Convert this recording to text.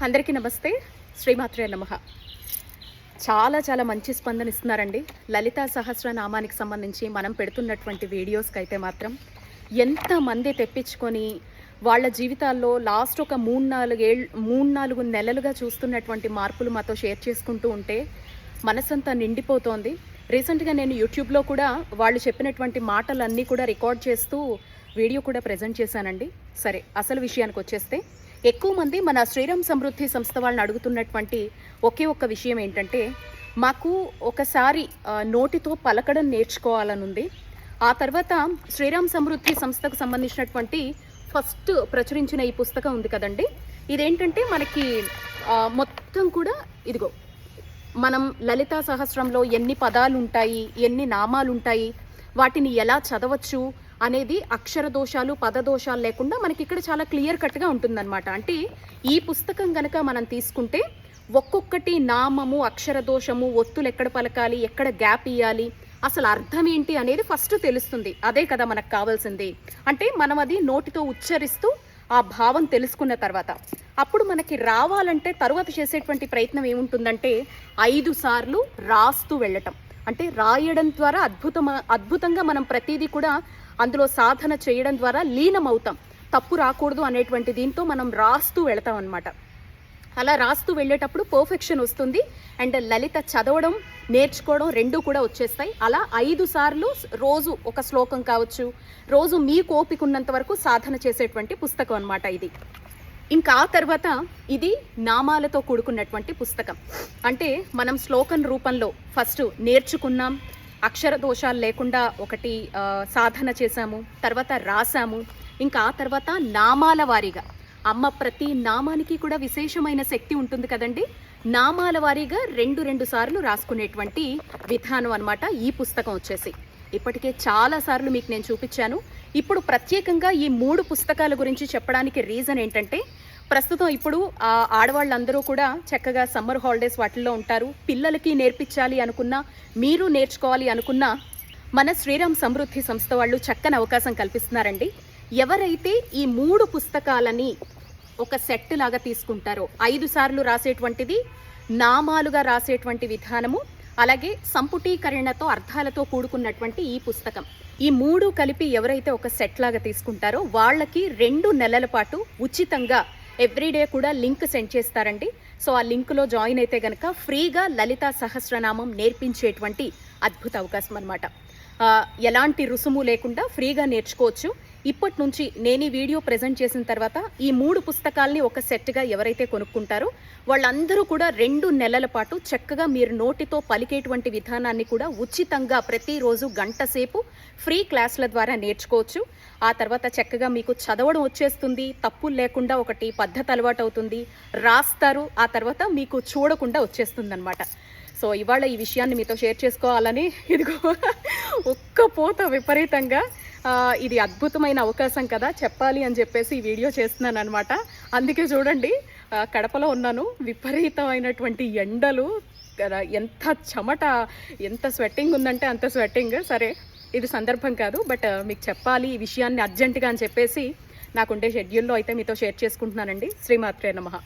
అందరికీ నమస్తే. శ్రీమాత్రే నమః. చాలా మంచి స్పందన ఇస్తున్నారండి. లలితా సహస్రనామానికి సంబంధించి మనం పెడుతున్నటువంటి వీడియోస్కి అయితే మాత్రం ఎంతమంది తెప్పించుకొని వాళ్ళ జీవితాల్లో లాస్ట్ ఒక 3-4 నెలలుగా చూస్తున్నటువంటి మార్పులు మాతో షేర్ చేసుకుంటూ ఉంటే మనసంతా నిండిపోతోంది. రీసెంట్గా నేను యూట్యూబ్లో కూడా వాళ్ళు చెప్పినటువంటి మాటలన్నీ కూడా రికార్డ్ చేస్తూ వీడియో కూడా ప్రజెంట్ చేశానండి. సరే, అసలు విషయానికి వచ్చేస్తే ఎక్కువ మంది మన శ్రీరామ్ సమృద్ధి సంస్థ వాళ్ళని అడుగుతున్నటువంటి ఒకే ఒక్క విషయం ఏంటంటే, మాకు ఒకసారి నోటితో పలకడం నేర్చుకోవాలనుంది. ఆ తర్వాత శ్రీరామ్ సమృద్ధి సంస్థకు సంబంధించినటువంటి ఫస్ట్ ప్రచురించిన ఈ పుస్తకం ఉంది కదండి, ఇదేంటంటే మనకి మొత్తం కూడా ఇదిగో మనం లలితా సహస్రంలో ఎన్ని పదాలు ఉంటాయి, ఎన్ని నామాలు ఉంటాయి, వాటిని ఎలా చదవచ్చు అనేది అక్షర దోషాలు పదదోషాలు లేకుండా మనకి ఇక్కడ చాలా క్లియర్ కట్గా ఉంటుందన్నమాట. అంటే ఈ పుస్తకం కనుక మనం తీసుకుంటే ఒక్కొక్కటి నామము, అక్షర దోషము, ఒత్తులు ఎక్కడ పలకాలి, ఎక్కడ గ్యాప్ ఇవ్వాలి, అసలు అర్థం ఏంటి అనేది ఫస్ట్ తెలుస్తుంది. అదే కదా మనకు కావాల్సింది. అంటే మనం అది నోటితో ఉచ్చరిస్తూ ఆ భావం తెలుసుకున్న తర్వాత అప్పుడు మనకి రావాలంటే తరువాత చేసేటువంటి ప్రయత్నం ఏముంటుందంటే 5 సార్లు రాస్తూ వెళ్ళటం. అంటే రాయడం ద్వారా అద్భుతంగా మనం ప్రతిదీ కూడా అందులో సాధన చేయడం ద్వారా లీనమవుతాం. తప్పు రాకూడదు అనేటువంటి దీంతో మనం రాస్తూ వెళతాం అన్నమాట. అలా రాస్తూ వెళ్ళేటప్పుడు పర్ఫెక్షన్ వస్తుంది. అండ్ లలిత చదవడం నేర్చుకోవడం రెండూ కూడా వచ్చేస్తాయి. అలా 5 సార్లు రోజు ఒక శ్లోకం కావచ్చు, రోజు మీకు ఓపిక ఉన్నంత వరకు సాధన చేసేటువంటి పుస్తకం అన్నమాట ఇది. ఇంకా ఆ తర్వాత ఇది నామాలతో కూడుకున్నటువంటి పుస్తకం. అంటే మనం శ్లోకం రూపంలో ఫస్ట్ నేర్చుకున్నాం, అక్షర దోషాలు లేకుండా ఒకటి సాధన చేశాము, తర్వాత రాసాము. ఇంకా ఆ తర్వాత నామాల వారీగా అమ్మ ప్రతి నామానికి కూడా విశేషమైన శక్తి ఉంటుంది కదండి, నామాల వారీగా 2 సార్లు రాసుకునేటువంటి విధానం అన్నమాట ఈ పుస్తకం వచ్చేసి. ఇప్పటికే చాలా సార్లు మీకు నేను చూపించాను. ఇప్పుడు ప్రత్యేకంగా ఈ 3 పుస్తకాల గురించి చెప్పడానికి రీజన్ ఏంటంటే, ప్రస్తుతం ఇప్పుడు ఆడవాళ్ళందరూ కూడా చక్కగా సమ్మర్ హాలిడేస్ వాటిల్లో ఉంటారు. పిల్లలకి నేర్పించాలి అనుకున్నా, మీరు నేర్చుకోవాలి అనుకున్నా మన శ్రీరామ్ సమృద్ధి సంస్థ వాళ్ళు చక్కని అవకాశం కల్పిస్తున్నారండి. ఎవరైతే ఈ 3 పుస్తకాలని ఒక సెట్ లాగా తీసుకుంటారో, 5 సార్లు రాసేటువంటిది, నామాలుగా రాసేటువంటి విధానము, అలాగే సంపుటీకరణతో అర్థాలతో కూడుకున్నటువంటి ఈ పుస్తకం, ఈ 3 కలిపి ఎవరైతే ఒక సెట్ లాగా తీసుకుంటారో వాళ్ళకి 2 నెలల పాటు ఉచితంగా ఎవ్రీడే కూడా లింక్ సెండ్ చేస్తారండి. సో ఆ లింక్లో జాయిన్ అయితే కనుక ఫ్రీగా లలితా సహస్రనామం నేర్పించేటువంటి అద్భుత అవకాశం అనమాట. ఎలాంటి రుసుము లేకుండా ఫ్రీగా నేర్చుకోవచ్చు. ఇప్పటి నుంచి నేను ఈ వీడియో ప్రజెంట్ చేసిన తర్వాత ఈ 3 పుస్తకాలని ఒక సెట్గా ఎవరైతే కొనుక్కుంటారో వాళ్ళందరూ కూడా 2 నెలల పాటు చక్కగా మీరు నోటితో పలికేటువంటి విధానాన్ని కూడా ఉచితంగా ప్రతిరోజు గంట సేపు ఫ్రీ క్లాసుల ద్వారా నేర్చుకోవచ్చు. ఆ తర్వాత చక్కగా మీకు చదవడం వచ్చేస్తుంది, తప్పులు లేకుండా ఒకటి పద్ధతి అలవాటు అవుతుంది, రాస్తారు, ఆ తర్వాత మీకు చూడకుండా వచ్చేస్తుంది అనమాట. సో ఇవాళ ఈ విషయాన్ని మీతో షేర్ చేసుకోవాలని ఇదిగో ఒక్క పోత విపరీతంగా ఇది అద్భుతమైన అవకాశం కదా, చెప్పాలి అని చెప్పేసి ఈ వీడియో చేస్తున్నాను అనమాట. అందుకే చూడండి, కడపలో ఉన్నాను, విపరీతమైనటువంటి ఎండలు, ఎంత చెమట, ఎంత స్వెట్టింగ్ ఉందంటే అంత స్వెట్టింగ్. సరే, ఇది సందర్భం కాదు, బట్ మీకు చెప్పాలి ఈ విషయాన్ని అర్జెంటుగా అని చెప్పేసి నాకుండే షెడ్యూల్లో అయితే మీతో షేర్ చేసుకుంటున్నానండి. శ్రీమాత్రే నమః.